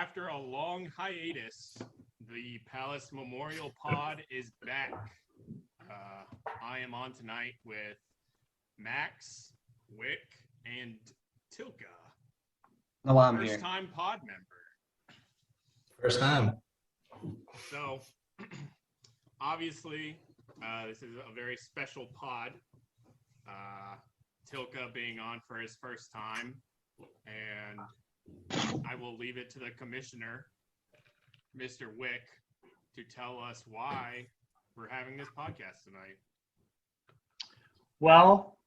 After a long hiatus, the Palace Memorial Pod is back. I am on tonight with Max, Wick, and Tilka. No, I'm here. First-time pod member. First time. So, obviously, this is a very special pod. Tilka being on for his first time, and I will leave it to the commissioner, Mr. Wick, to tell us why we're having this podcast tonight. Well,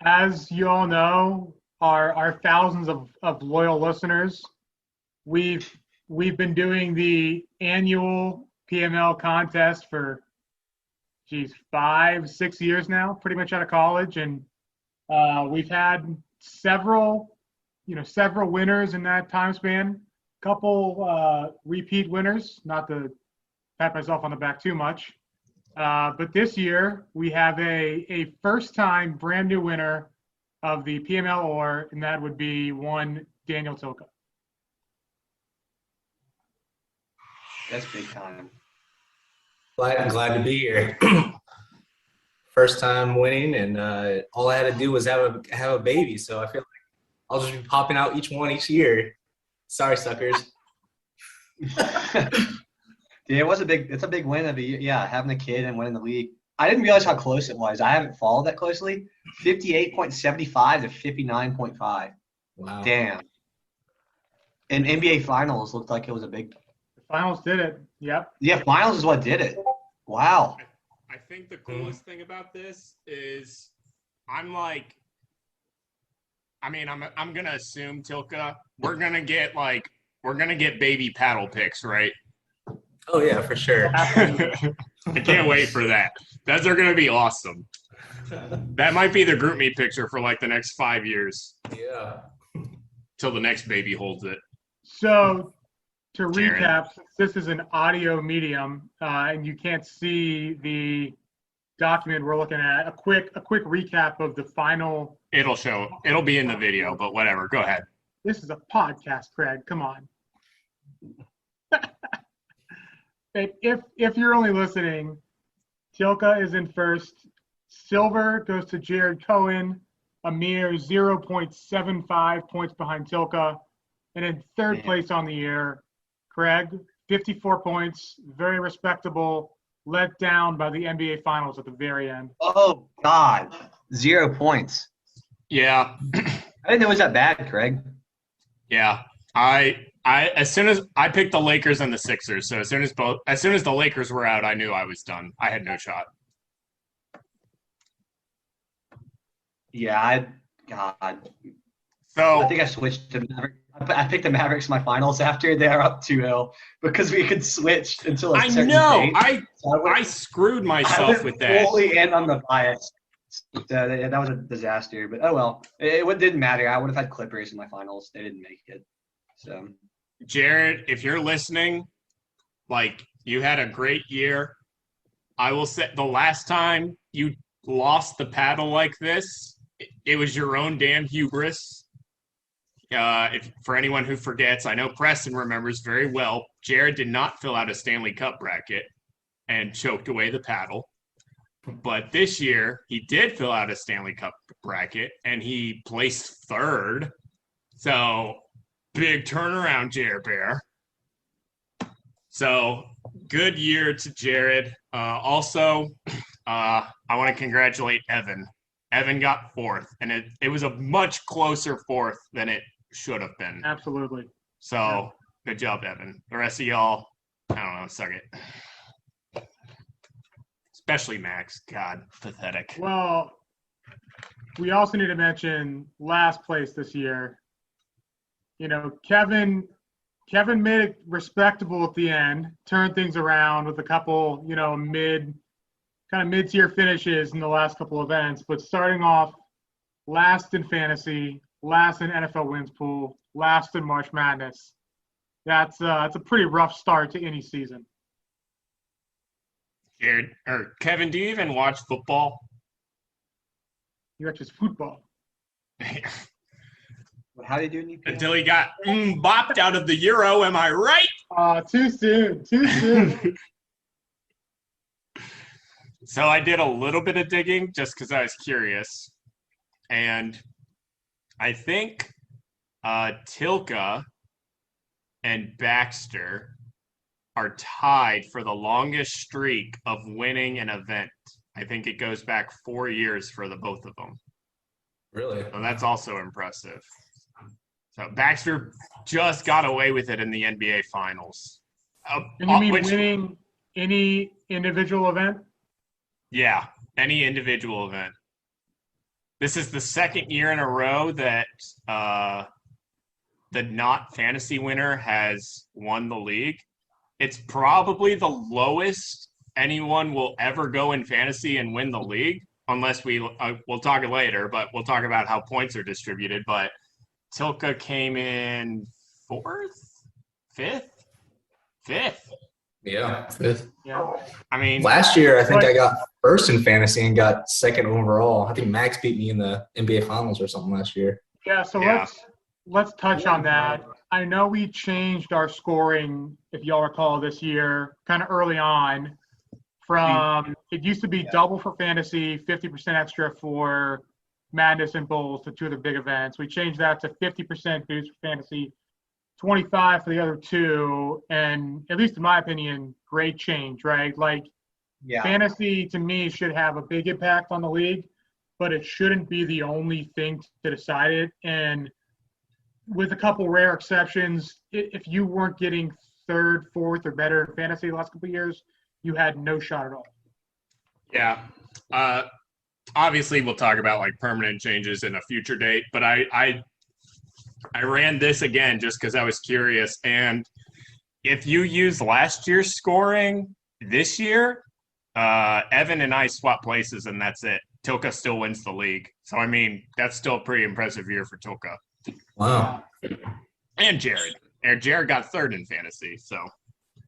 as you all know, our thousands of loyal listeners, we've been doing the annual PML contest for 5-6 years now, pretty much out of college, and we've had several winners in that time span. Couple repeat winners, not to pat myself on the back too much. But this year, we have a first-time brand new winner of the PML Or, and that would be one Daniel Tilka. That's big time. Glad to be here. First time winning, and all I had to do was have a baby. So I feel like I'll just be popping out each year. Sorry, suckers. Yeah, it's a big win of having a kid and winning the league. I didn't realize how close it was. I haven't followed that closely. 58.75 to 59.5. Wow. Damn. And NBA Finals looked like it was a big. The finals did it. Yep. Yeah, Finals is what did it. Wow. I think the coolest thing about this is I'm gonna assume, Tilka, we're gonna get baby paddle pics, right? Oh yeah, for sure. I can't wait for that. Those are gonna be awesome. That might be the group me picture for like the next 5 years. Yeah. Till the next baby holds it. So to Jared. recap, since this is an audio medium and you can't see the document we're looking at, a quick recap of the final. It'll be in the video, but whatever. Go ahead. This is a podcast, Craig. Come on. If you're only listening, Tilka is in first. Silver goes to Jared Cohen, a mere 0.75 points behind Tilka. And in third place on the year, Craig, 54 points, very respectable, let down by the NBA Finals at the very end. Oh, God. 0 points. Yeah. I didn't know it was that bad, Craig. Yeah. As soon as I picked the Lakers and the Sixers, so as soon as the Lakers were out, I knew I was done. I had no shot. Yeah, God. So I think I switched to Mavericks. I picked the Mavericks in my finals after they're up 2-0 because we could switch until a certain date. I screwed myself with that. Fully in on the bias. That was a disaster, but oh well. It didn't matter. I would have had Clippers in my finals. They didn't make it. So, Jared, if you're listening, you had a great year. I will say the last time you lost the paddle like this, it was your own damn hubris. For anyone who forgets, I know Preston remembers very well, Jared did not fill out a Stanley Cup bracket and choked away the paddle. But this year, he did fill out a Stanley Cup bracket, and he placed third. So, big turnaround, Jared Bear. So, good year to Jared. Also, I want to congratulate Evan. Evan got fourth, and it was a much closer fourth than it should have been. Absolutely. So, good job, Evan. The rest of y'all, I don't know, suck it. Especially Max. God, pathetic. Well, we also need to mention last place this year. Kevin made it respectable at the end, turned things around with a couple, mid-tier finishes in the last couple events, but starting off last in fantasy, last in NFL wins pool, last in March Madness. That's a pretty rough start to any season. Jared or Kevin, do you even watch football? You watch his football. How did he do in EPL? Until he got bopped out of the Euro. Am I right? Too soon. Too soon. So I did a little bit of digging just because I was curious. And I think Tilka and Baxter are tied for the longest streak of winning an event. I think it goes back 4 years for the both of them. Really? So that's also impressive. So Baxter just got away with it in the NBA Finals. And you mean winning any individual event? Yeah, any individual event. This is the second year in a row that the not fantasy winner has won the league. It's probably the lowest anyone will ever go in fantasy and win the league, unless we'll talk it later, but we'll talk about how points are distributed. But Tilka came in fifth. Yeah, fifth. Yeah. I mean, Last year, I think I got first in fantasy and got second overall. I think Max beat me in the NBA Finals or something last year. Yeah, so Yeah. let's touch on that. I know we changed our scoring, if y'all recall, this year, kind of early on. From it used to be double for fantasy, 50% extra for Madness and Bowls, the two of the big events. We changed that to 50% boost for fantasy, 25 for the other two, and at least in my opinion, great change, right? Like Yeah. fantasy to me should have a big impact on the league, but it shouldn't be the only thing to decide it. And with a couple rare exceptions, if you weren't getting third, fourth, or better in fantasy the last couple of years, you had no shot at all. yeah. Obviously, we'll talk about like permanent changes in a future date, but I ran this again just because I was curious. And if you use last year's scoring this year, Evan and I swap places, and that's it. Tilka still wins the league. So, I mean, that's still a pretty impressive year for Tilka. Wow. And Jared. And Jared got third in fantasy. So,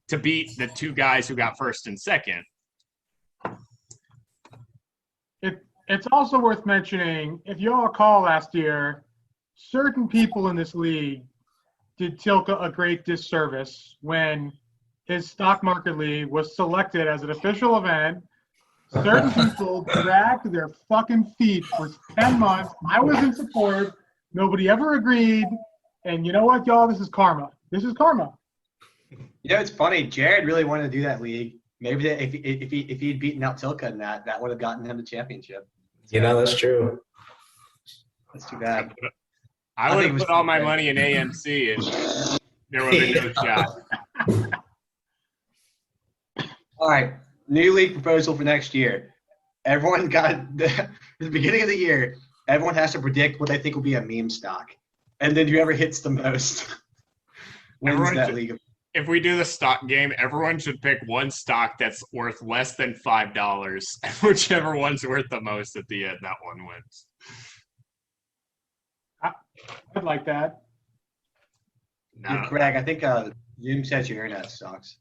to beat the two guys who got first and second. It's also worth mentioning, if you all recall last year, certain people in this league did Tilka a great disservice when his stock market league was selected as an official event. Certain people dragged their fucking feet for 10 months. I was in support. Nobody ever agreed. And you know what, y'all? This is karma. This is karma. You know, it's funny. Jared really wanted to do that league. Maybe if he'd beaten out Tilka in that would have gotten him the championship. You know, that's true. That's too bad. I would have put all my money in AMC, and there would have been no shot. All right, new league proposal for next year. Everyone got the beginning of the year. Everyone has to predict what they think will be a meme stock, and then whoever hits the most wins Everyone that should- league. If we do the stock game, everyone should pick one stock that's worth less than $5. Whichever one's worth the most at the end, that one wins. I'd like that. No. Greg, I think Zoom says your internet sucks.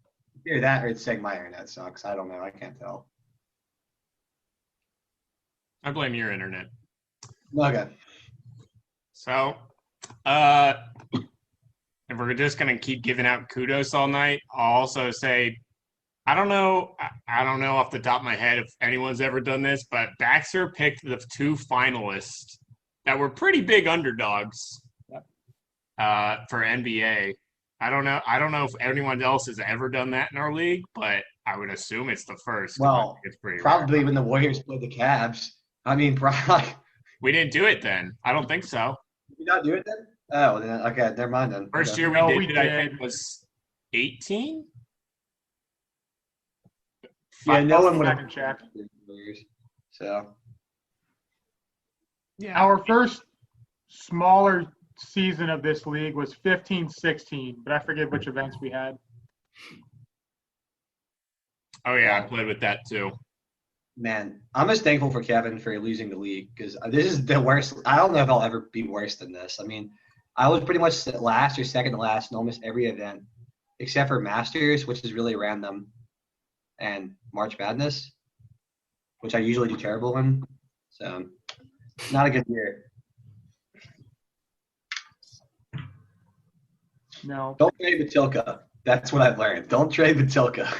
Either that or it's saying my internet sucks. I don't know. I can't tell. I blame your internet. Okay. So, if we're just going to keep giving out kudos all night, I'll also say, I don't know off the top of my head if anyone's ever done this, but Baxter picked the two finalists that were pretty big underdogs for NBA. I don't know if anyone else has ever done that in our league, but I would assume it's the first. Well, it's pretty probably rare. when the Warriors played the Cavs. I mean, probably. We didn't do it then. I don't think so. Did you not do it then? Oh, then, okay. Never mind then. First Okay. year No, we we did it, I did. think, was 18. Yeah, no one would Back have. and check. So, Yeah. Our first smaller season of this league was 15-16, but I forget which events we had. Oh yeah, I played with that too. man, I'm just thankful for Kevin for losing the league because this is the worst. I don't know if I'll ever be worse than this. I mean, I was pretty much last or second to last in almost every event except for Masters, which is really random, and March Madness, which I usually do terrible in. So, not a good year. No. Don't trade Matilka. That's what I've learned. Don't trade Matilka.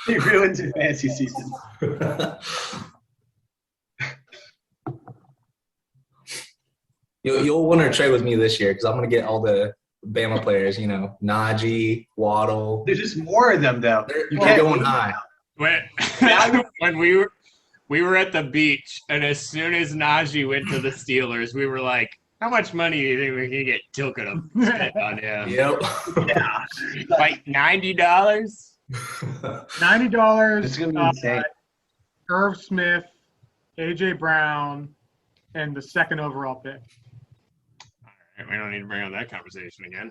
He ruins your fantasy season. You'll want to trade with me this year because I'm gonna get all the Bama players. Najee, Waddle. There's just more of them, though. They're going high. When we were at the beach, and as soon as Najee went to the Steelers, we were like, "How much money do you think we can get Tilka to spend on him?" Yep. Yeah. Like $90. $90. It's gonna be insane. Irv Smith, AJ Brown, and the second overall pick. We don't need to bring up that conversation again.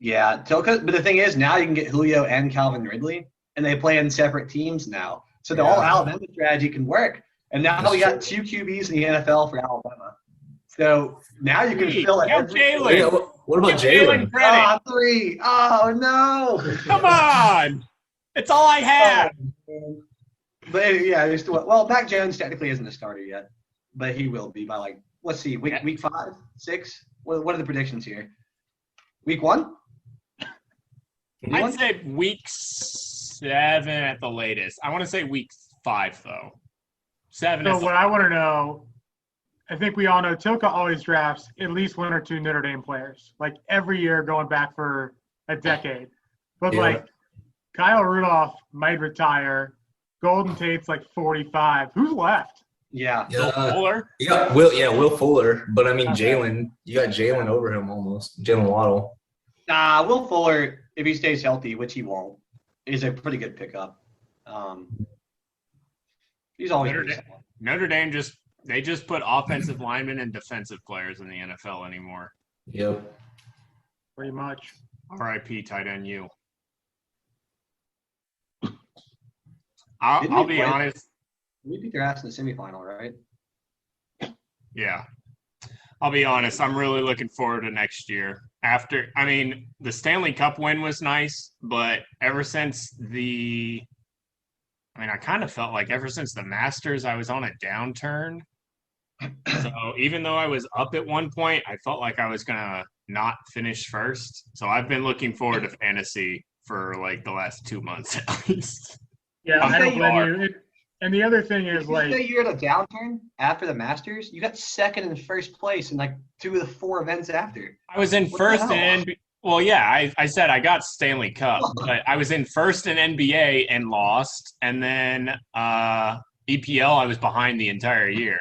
Yeah, Tilka. But the thing is, now you can get Julio and Calvin Ridley, and they play in separate teams now. So the whole Alabama strategy can work. And now we got 2 QBs in the NFL for Alabama. So now you can fill it. Yeah, what about Jalen? Oh, 3. Oh, no. Come on. It's all I have. But yeah, well, Mac Jones technically isn't a starter yet, but he will be by let's see, week 5, 6. What are the predictions here? Week 1? I'd say week 7 at the latest. I want to say week 5 though. 7. So what I want to know, I think we all know Tilka always drafts at least 1 or 2 Notre Dame players, like every year going back for a decade. But Kyle Rudolph might retire. Golden Tate's 45. Who's left? Yeah. Will Fuller? Yeah, Will Fuller. But I mean, Jalen, you got Jalen over him almost. Jalen Waddle. Nah, Will Fuller, if he stays healthy, which he won't, is a pretty good pickup. He's always Notre Dame just put offensive linemen and defensive players in the NFL anymore. Yep. Pretty much. R.I.P. tight end U. I'll be honest. We beat their ass in the semifinal, right? Yeah. I'll be honest. I'm really looking forward to next year. The Stanley Cup win was nice, but I kind of felt like ever since the Masters, I was on a downturn. So even though I was up at one point, I felt like I was going to not finish first. So I've been looking forward to fantasy for the last 2 months at least. Yeah, I don't blame you. And the other thing is you're at a downturn after the Masters. You got second and first place in 2 of the 4 events after. I was in first in well, yeah, I said I got Stanley Cup, but I was in first in NBA and lost, and then EPL I was behind the entire year.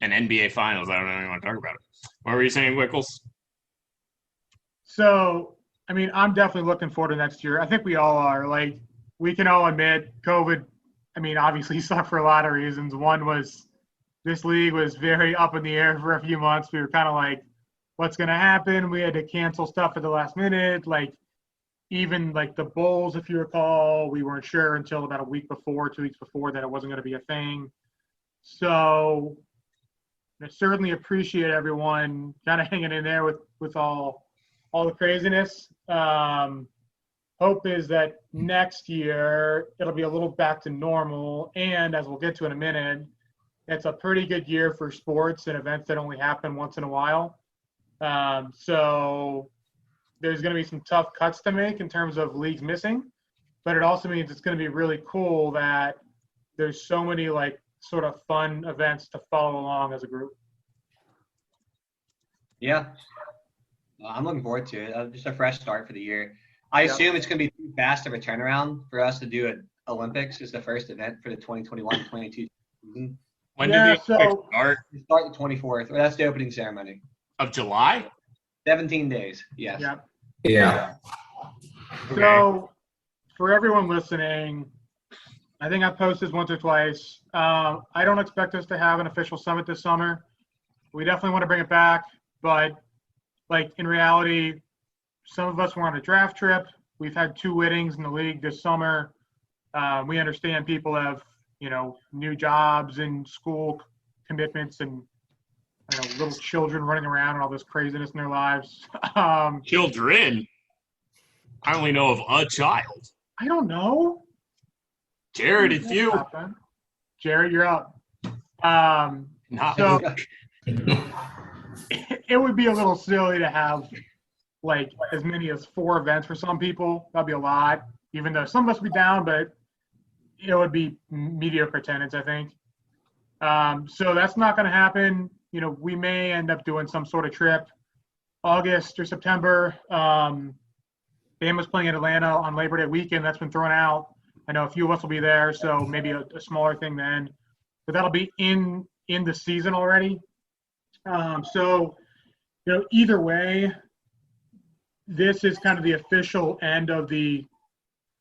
And NBA Finals, I don't know if you want to talk about it. What were you saying, Wickles? So, I'm definitely looking forward to next year. I think we all are. We can all admit COVID, obviously sucked for a lot of reasons. One was this league was very up in the air for a few months. We were kind of what's going to happen? We had to cancel stuff at the last minute. Even the Bulls, if you recall, we weren't sure until about 2 weeks before that it wasn't going to be a thing. So I certainly appreciate everyone kind of hanging in there with all the craziness. Hope is that next year it'll be a little back to normal. And as we'll get to in a minute, it's a pretty good year for sports and events that only happen once in a while. So there's going to be some tough cuts to make in terms of leagues missing, but it also means it's going to be really cool that there's so many sort of fun events to follow along as a group. Yeah. I'm looking forward to it. Just a fresh start for the year. I assume it's going to be too fast of a turnaround for us to do an Olympics as the first event for the 2021-22 season. When did the Olympics start? We start the 24th. That's the opening ceremony. Of July? 17 days, yes. Yeah. So for everyone listening, I think I've posted this once or twice. I don't expect us to have an official summit this summer. We definitely want to bring it back, but in reality, some of us were on a draft trip. We've had 2 weddings in the league this summer. We understand people have, new jobs and school commitments and little children running around and all this craziness in their lives. Children? I only know of a child. I don't know. Jared, it's you. Jared, you're up. Not So- Luke. It would be a little silly to have like as many as 4 events for some people. That'd be a lot, even though some of us would be down, but it would be mediocre attendance, I think. So that's not going to happen. You know, we may end up doing some sort of trip August or September. Bam was playing in Atlanta on Labor Day weekend. That's been thrown out. I know a few of us will be there, so maybe a smaller thing then. But that'll be in the season already. So, you know, either way, this is kind of the official end of the,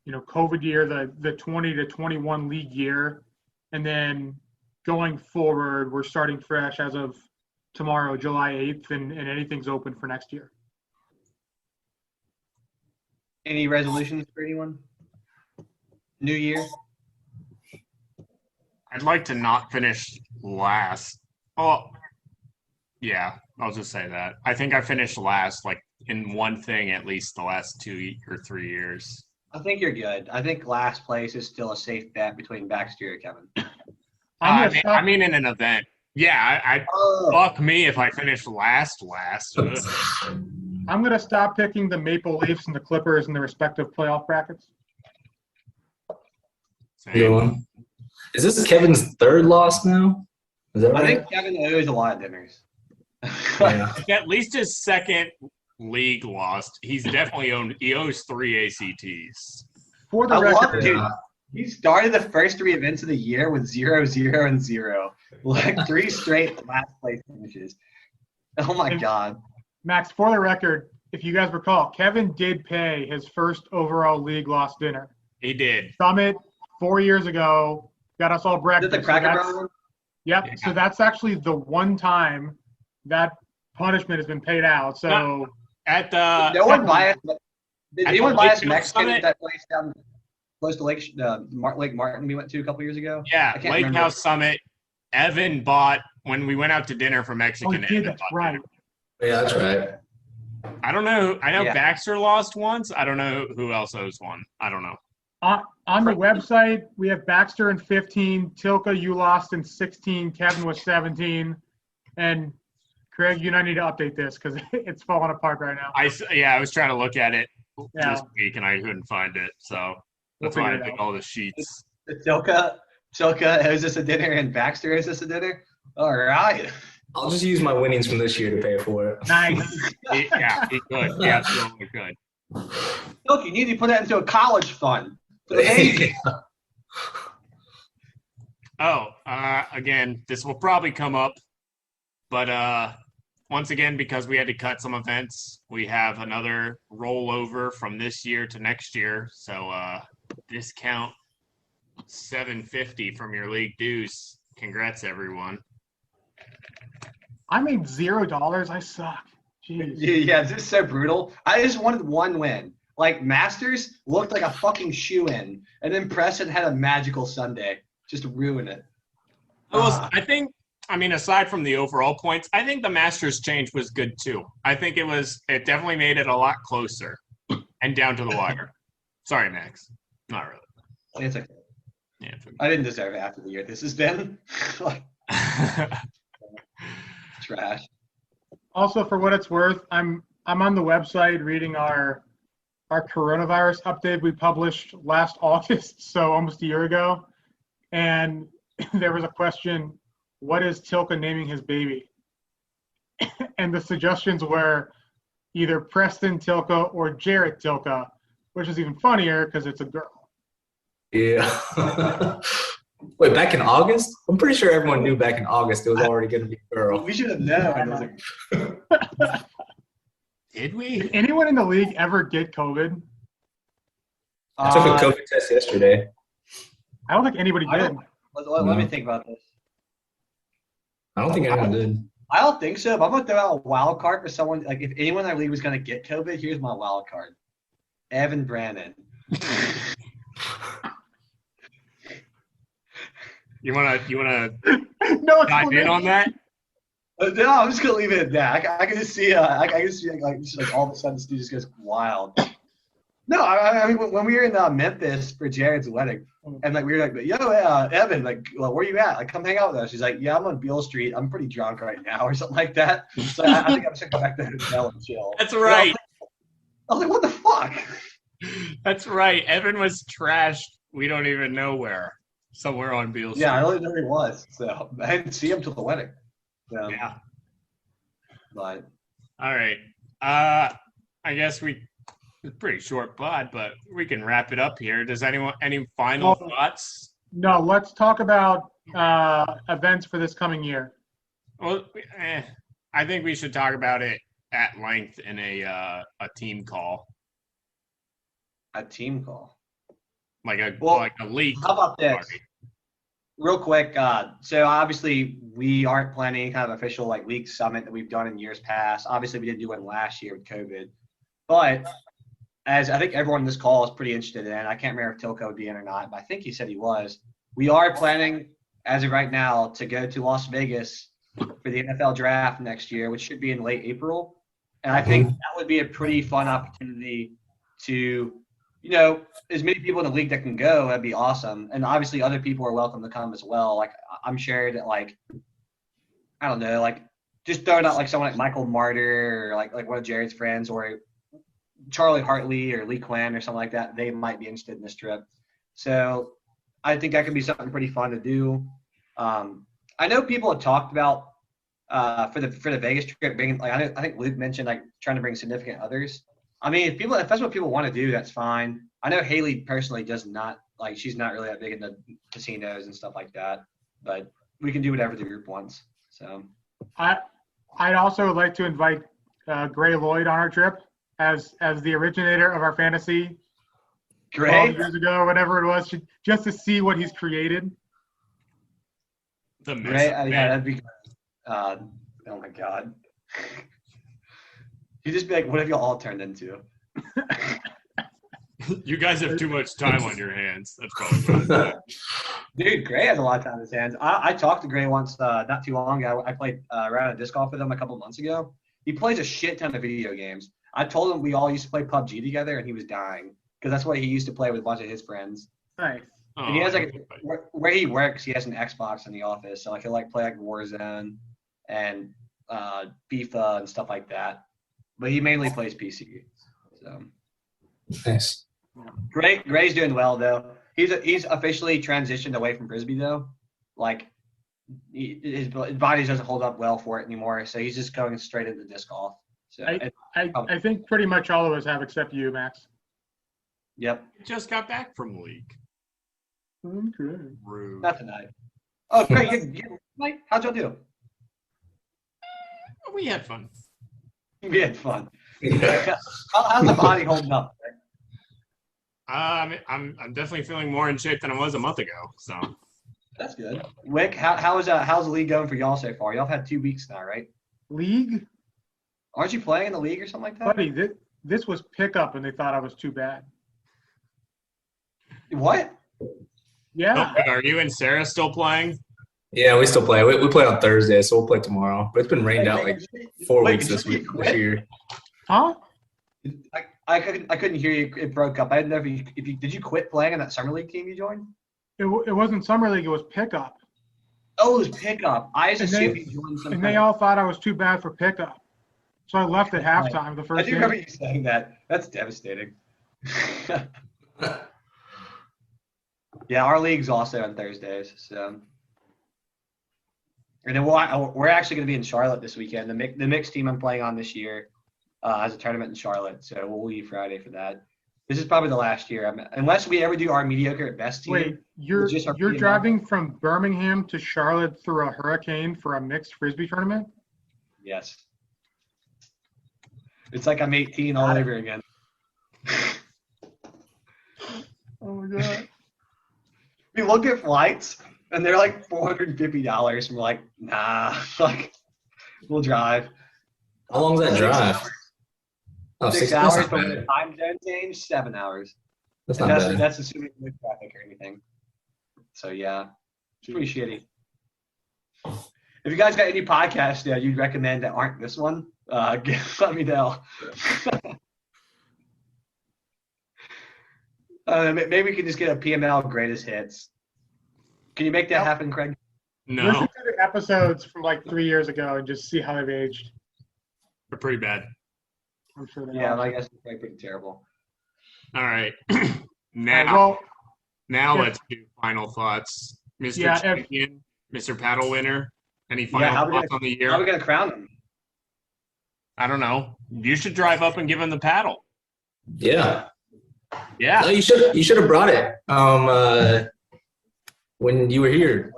you know, COVID year, the 20 to 21 league year. And then going forward, we're starting fresh as of tomorrow, July 8th, and anything's open for next year. Any resolutions for anyone? New year? I'd like to not finish last. Oh, yeah, I'll just say that. I think I finished last, like, in one thing at least the last 2 or 3 years. I think you're good. I think last place is still a safe bet between Baxter and Kevin. I mean, in an event. Yeah, I Oh. fuck me if I finish last. Ugh. I'm going to stop picking the Maple Leafs and the Clippers in the respective playoff brackets. Same. Good one. Is this Kevin's third loss now? Is that I right? think Kevin owes a lot of dinners. Yeah. At least his second league lost. He owes 3 ACTs. For the I love record, it, dude. He started the first 3 events of the year with 0, 0, and 0. Like 3 straight last place finishes. Oh my God. Max, for the record, if you guys recall, Kevin did pay his first overall league loss dinner. He did. Summit 4 years ago, got us all Is breakfast. it the So Cracker that's- Barrel one? Yep. Yeah. So that's actually the one time that punishment has been paid out. So At the No one buy us. Did At anyone the buy us Lake Mexican Summit? at that place down close to Lake Martin we went to a couple years ago? yeah, I can't Lake remember. House Summit. Evan bought when we went out to dinner for oh, Mexican. he did. Evan That's bought right. dinner. Yeah, that's right. I don't know. I know Yeah. Baxter lost once. I don't know who else owes one. I don't know. On the website, we have Baxter in 15, Tilka, you lost in 16, Kevin was 17, and Craig, you and I need to update this because it's falling apart right now. I was trying to look at it Yeah. this week and I couldn't find it. So that's We'll why I figure it did out. all the sheets. Tilka owes us a dinner and Baxter owes us a dinner? All right. I'll just use my winnings from this year to pay for it. Nice. He could. He absolutely could. Look, you need to put that into a college fund. For the baby. Oh, again, this will probably come up, but once again, because we had to cut some events, we have another rollover from this year to next year. So discount $750 from your league dues. Congrats, everyone. I made $0. I suck. Jeez. Yeah, this is so brutal. I just wanted one win. Like, Masters looked like a fucking shoe-in, and then Preston had a magical Sunday. Just ruin it. I think, aside from the overall points, I think the Masters change was good too. I think it definitely made it a lot closer and down to the wire. Sorry, Max. Not really. It's okay. Yeah. It's I didn't deserve it after the year this has been. Like, okay. trash. Also, for what it's worth, I'm on the website reading our coronavirus update we published last August, so almost a year ago. And there was a question, what is Tilka naming his baby? And the suggestions were either Preston Tilka or Jarrett Tilka, which is even funnier because it's a girl. Yeah. Wait, back in August? I'm pretty sure everyone knew back in August it was already going to be a girl. We should have known. It was Did we? Did anyone in the league ever get COVID? I took a COVID test yesterday. I don't think anybody I did. don't- let me think about this. I don't think anyone did. I don't think so, but I'm gonna throw out a wild card for someone. Like, if anyone in our league was gonna get COVID, here's my wild card: Evan Brannon. You wanna No dive in on that? No, I'm just gonna leave it at that. I can just see, I can just see like all of a sudden this dude just goes wild. All right. Like, I can see, I can see like all of a sudden this dude just goes wild. I can just see, I can see like all of a sudden this dude just goes wild. I can just see, I can see like all of a sudden this dude just goes wild. No, I mean when we were in Memphis for Jared's wedding, and like we were like, "Yo, Evan, like, well, where you at? Like, come hang out with us." She's like, "Yeah, I'm on Beale Street. I'm pretty drunk right now," or something like that. So I think I'm just gonna go back to the hotel and chill. That's right. I was like, "What the fuck?" That's right. Evan was trashed. We don't even know where. Somewhere on Beale Street. Yeah, I really knew who he was. So I didn't see him till the wedding. So, Yeah. but All right. I guess it's a pretty short pod, but we can wrap it up here. Does anyone any final thoughts? No, let's talk about events for this coming year. Well, I think we should talk about it at length in a team call, a team call. like a league. How about this? Party. Real quick, so obviously we aren't planning any kind of official like league summit that we've done in years past. Obviously, we didn't do one last year with COVID, but as I think everyone in this call is pretty interested in, I can't remember if Tilko would be in or not, but I think he said he was. We are planning, as of right now, to go to Las Vegas for the NFL draft next year, which should be in late April. And I think that would be a pretty fun opportunity to, as many people in the league that can go, that'd be awesome. And obviously other people are welcome to come as well. Like I'm sure that I don't know, just throwing out like someone like Michael Martyr or like one of Jared's friends or Charlie Hartley or Lee Quinn or something like that, they might be interested in this trip. So I think that could be something pretty fun to do. I know people have talked about for the Vegas trip bringing I think Luke mentioned trying to bring significant others. I mean, if that's what people want to do, that's fine. I know Haley personally does not she's not really that big into casinos and stuff like that, but we can do whatever the group wants. So I'd also like to invite Gray Lloyd on our trip as the originator of our fantasy 12 years ago or whatever it was, just to see what he's created. The yeah, that'd be good. Oh my God. You just be like, what have you all turned into? You guys have too much time on your hands. That's probably what Dude, Gray has a lot of time on his hands. I talked to Gray once not too long ago. I played a round of disc golf with him a couple months ago. He plays a shit ton of video games. I told him we all used to play PUBG together, and he was dying because that's what he used to play with a bunch of his friends. Nice. And he has where he works, he has an Xbox in the office, so he'll play Warzone and FIFA and stuff like that. But he mainly plays PC. So nice. Gray's doing well though. He's officially transitioned away from frisbee though. His body doesn't hold up well for it anymore, so he's just going straight into disc golf. So I think pretty much all of us have except you, Max. Yep. Just got back from league. Okay. Rude. Not tonight. Oh, great. How'd y'all do? We had fun. We had fun. How's the body holding up? I'm definitely feeling more in shape than I was a month ago. So that's good. Wick, how's the league going for y'all so far? Y'all have had 2 weeks now, right? League? Aren't you playing in the league or something like that? Buddy, this was pickup, and they thought I was too bad. What? Yeah. Oh, are you and Sarah still playing? Yeah, we still play. We play on Thursday, so we'll play tomorrow. But it's been rained out 4 weeks this year. Huh? I couldn't hear you. It broke up. I didn't know if you did you quit playing in that summer league team you joined? It wasn't summer league. It was pickup. Oh, it was pickup. I just assumed you joined some. And they all thought I was too bad for pickup, so I left at halftime the first. I do remember you saying that. That's devastating. Yeah, our league's also on Thursdays. So, and then we're actually going to be in Charlotte this weekend. The mixed team I'm playing on this year has a tournament in Charlotte, so we'll leave Friday for that. This is probably the last year, unless we ever do our mediocre at best team. Wait, you're driving from Birmingham to Charlotte through a hurricane for a mixed frisbee tournament? Yes. It's like I'm 18 all over again. Oh my God. We look at flights and they're like $450. And we're like, nah, we'll drive. How long is that drive? 6 hours, but with the time zone change, 7 hours. That's not bad. That's assuming no traffic or anything. So yeah, it's pretty shitty. If you guys got any podcasts you'd recommend that aren't this one, let me know. Maybe we can just get a PML greatest hits. Can you make that happen, Craig? No, Listen to the episodes from like 3 years ago and just see how they've aged. they're pretty bad. I'm sure they Yeah, are. I guess it's probably pretty terrible. All right. All right, now, well, now if- let's do final thoughts. Mr. Yeah, if- Champion, Mr. Paddle Winner, any Yeah, final how we thoughts on the How are we year? gonna crown him? I don't know. You should drive up and give him the paddle. Yeah. Yeah. No, you should have brought it. When you were here.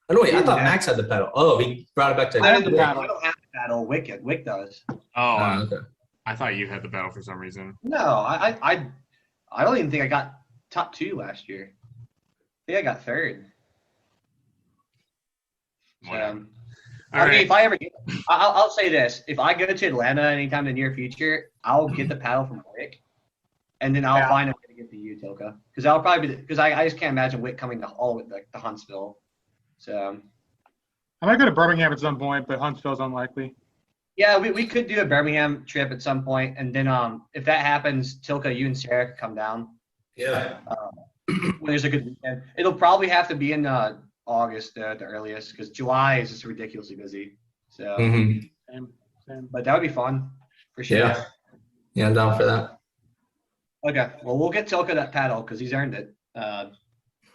Oh no, wait, I thought Max had the pedal. Oh, he brought it back to. I have the I paddle. don't have the paddle. Wick does. Oh, Okay. I thought you had the paddle for some reason. No, I don't even think I got top 2 last year. I think I got 3rd. Whatever. I All mean, right. if I ever get, I'll say this: if I go to Atlanta anytime in the near future, I'll get the paddle from Wick, and then I'll Yeah. find a way to get the Utilka because I'll probably because I just can't imagine Wick coming to all with like to Huntsville. So I might go to Birmingham at some point, but Huntsville's unlikely. yeah, we could do a Birmingham trip at some point, and then if that happens, Tilka, you and Sarah could come down Yeah. when there's a good weekend. It'll probably have to be in August, the earliest, because July is just ridiculously busy. So, hmm Same. but that would be fun for sure. Yeah. Yeah, I'm down for that. Okay, well, we'll get Tilka that paddle because he's earned it.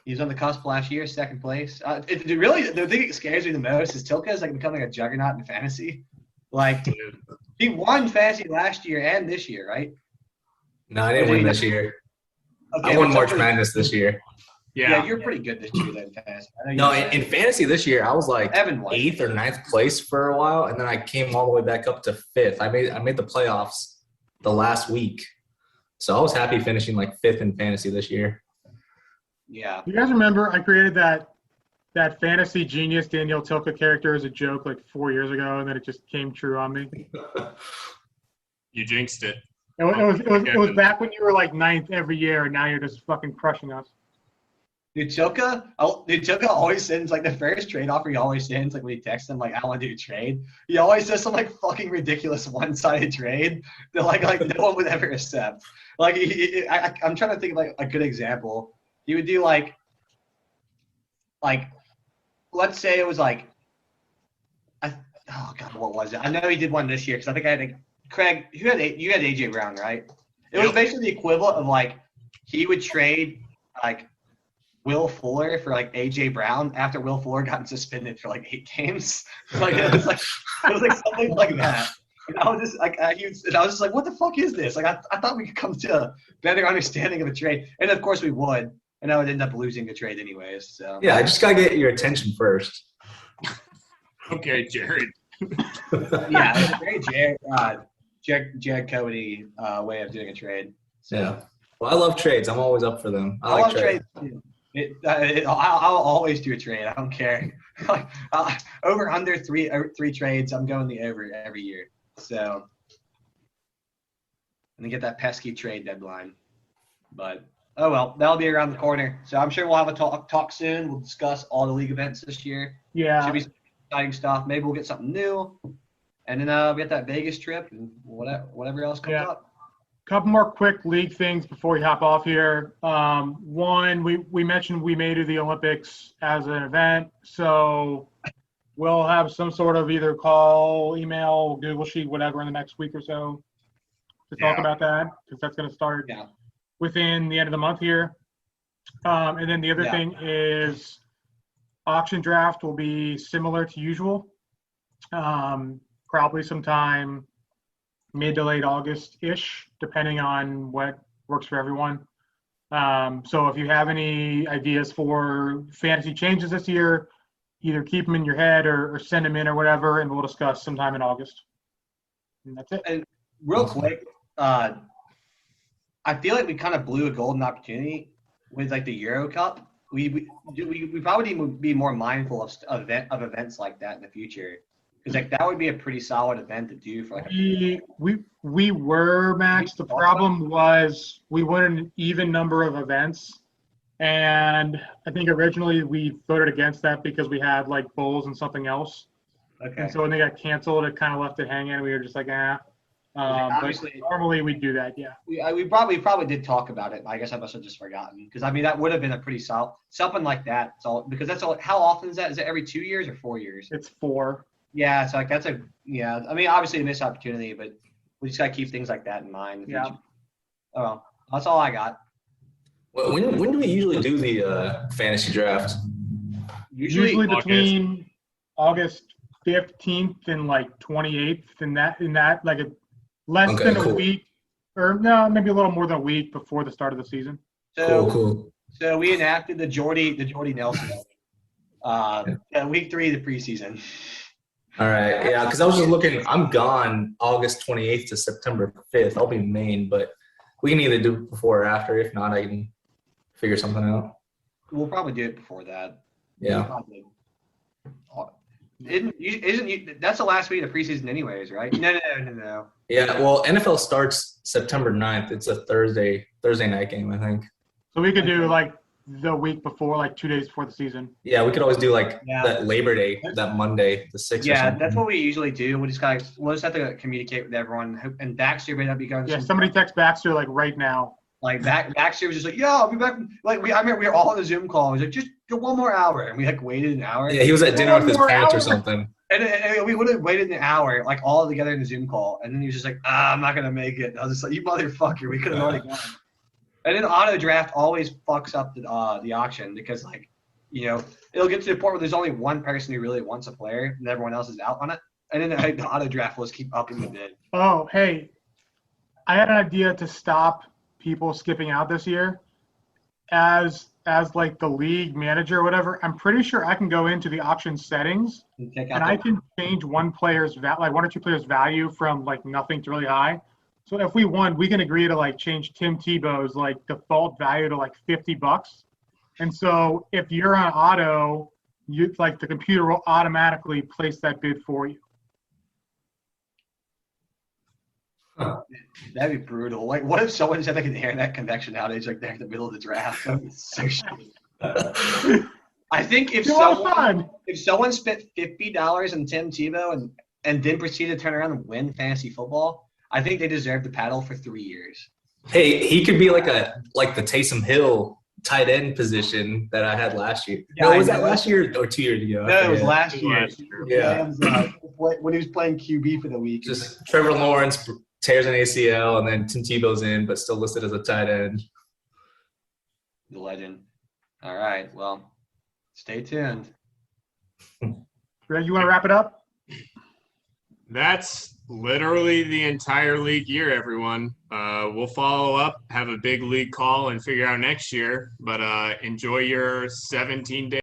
He was on the cusp last year, 2nd place. Really, the thing that scares me the most is Tilka is like becoming a juggernaut in fantasy. Like, he won fantasy last year and this year, right? No, I didn't win this year. Okay, I won well, March Tilka- Madness this year. Yeah, Yeah. you're pretty good this year then, fantasy. I know No, you're- in fantasy this year, I was like Evan was. 8th or 9th place for a while, and then I came all the way back up to 5th. I made the playoffs the last week, so I was happy finishing like 5th in fantasy this year. Yeah. You guys remember I created that fantasy genius Daniel Tilka character as a joke like 4 years ago, and then it just came true on me. You jinxed it. It was back when you were like 9th every year, and now you're just fucking crushing us. Dude, Tilka always sends like the first trade offer he always sends, like when he texts him like I want to do a trade. He always does some like fucking ridiculous one-sided trade that like no one would ever accept. Like I'm trying to think of like a good example. He would do like let's say it was like oh god, what was it? I know he did one this year because I think I had Craig. You had AJ Brown, right? It was Yep. basically the equivalent of like he would trade like Will Fuller for like AJ Brown after Will Fuller got suspended for like 8 games. Like it was like something like that. And I was just like I was just like, what the fuck is this? Like I thought we could come to a better understanding of a trade, and of course we would, and I would end up losing the trade anyways. So Yeah, I just gotta get your attention first. Okay, Jared. yeah, it's a very Jared Cody way of doing a trade. So. Yeah. Well, I love trades. I'm always up for them. I I like love trades too. I'll always do a trade. I don't care. Over under three trades, I'm going the over every year. So, and then get that pesky trade deadline. But oh well, that'll be around the corner. So I'm sure we'll have a talk soon. We'll discuss all the league events this year. Yeah. Should be some exciting stuff. Maybe we'll get something new, and then we get that Vegas trip and whatever else comes Yeah. up. Couple more quick league things before we hop off here. One, we mentioned we may do the Olympics as an event, so we'll have some sort of either call, email, Google Sheet, whatever in the next week or so to talk Yeah. about that, because that's going to start Yeah. within the end of the month here. And then the other Yeah. thing is auction draft will be similar to usual. Probably sometime mid to late August-ish, depending on what works for everyone. So if you have any ideas for fantasy changes this year, either keep them in your head or send them in or whatever, and we'll discuss sometime in August. And that's it. Real quick, I feel like we kind of blew a golden opportunity with like the Euro Cup. We probably need to be more mindful of events like that in the future, because like that would be a pretty solid event to do for like. We were, Max. The problem was we wanted an even number of events, and I think originally we voted against that because we had like bowls and something else. Okay. And so when they got canceled, it kind of left it hanging. We were just like, But Obviously, normally we do that, yeah. we probably did talk about it. I guess I must have just forgotten because I mean that would have been a pretty solid something like that. So because that's all. How often is that? Is it every 2 years or 4 years? It's 4. Yeah, it's like that's a yeah. I mean, obviously a missed opportunity, but we just gotta keep things like that in mind. Yeah. Oh, well, that's all I got. Well, when do we usually do the fantasy draft? Usually August. between August 15th and like 28th, in that like less Okay, than a cool. week, or no, maybe a little more than a week before the start of the season. So, Cool. so we enacted the Jordy Nelson, week 3 of the preseason. All right, yeah, because I was just looking. I'm gone August 28th to September 5th. I'll be in Maine, but we can either do it before or after. If not, I can figure something out. We'll probably do it before that. Yeah. That's the last week of the preseason, anyways, right? No. Yeah, well, NFL starts September 9th. It's a Thursday night game, I think. So we could do like the week before, like 2 days before the season. Yeah, we could always do like Yeah. that Labor Day, that Monday, the 6th. Yeah, or something. that's what we usually do. We'll just have to communicate with everyone. And Baxter may not be going. Yeah, somebody text Baxter like right now. Like Baxter was just like, "Yeah, I'll be back." Like I remember we were all on a Zoom call. He was like, "Just go 1 more hour," and we like waited an hour. Yeah, he was at dinner with his One more parents or hour. something. And we would have waited an hour, like all together in the Zoom call. And then he was just like, "I'm not gonna make it." And I was just like, "You motherfucker, we could have already gone." And then auto draft always fucks up the auction because like, it'll get to the point where there's only one person who really wants a player and everyone else is out on it. And then the auto draft will just keep upping the bid. Oh, hey, I had an idea to stop people skipping out this year. As like the league manager or whatever, I'm pretty sure I can go into the auction settings And take and out I can change one or two players' value from like nothing to really high. So if we won, we can agree to like change Tim Tebow's like default value to like $50. And so if you're on auto, the computer will automatically place that bid for you. That'd be brutal. Like, what if someone said like an internet connection outage like there in the middle of the draft? That would be so shitty. I think if someone spent $50 on Tim Tebow and then proceeded to turn around and win fantasy football, I think they deserve the paddle for 3 years. Hey, he could be like the Taysom Hill tight end position that I had last year. Yeah, no, was I that know. last year or 2 years ago? No, it was forget. last year. Yeah. When he was playing QB for the week. Just Trevor Lawrence tears an ACL, and then Tim Tebow's in, but still listed as a tight end. The legend. All right. Well, stay tuned. Greg, you want to wrap it up? That's literally the entire league year, everyone. We'll follow up, have a big league call, and figure out next year. But enjoy your 17 days.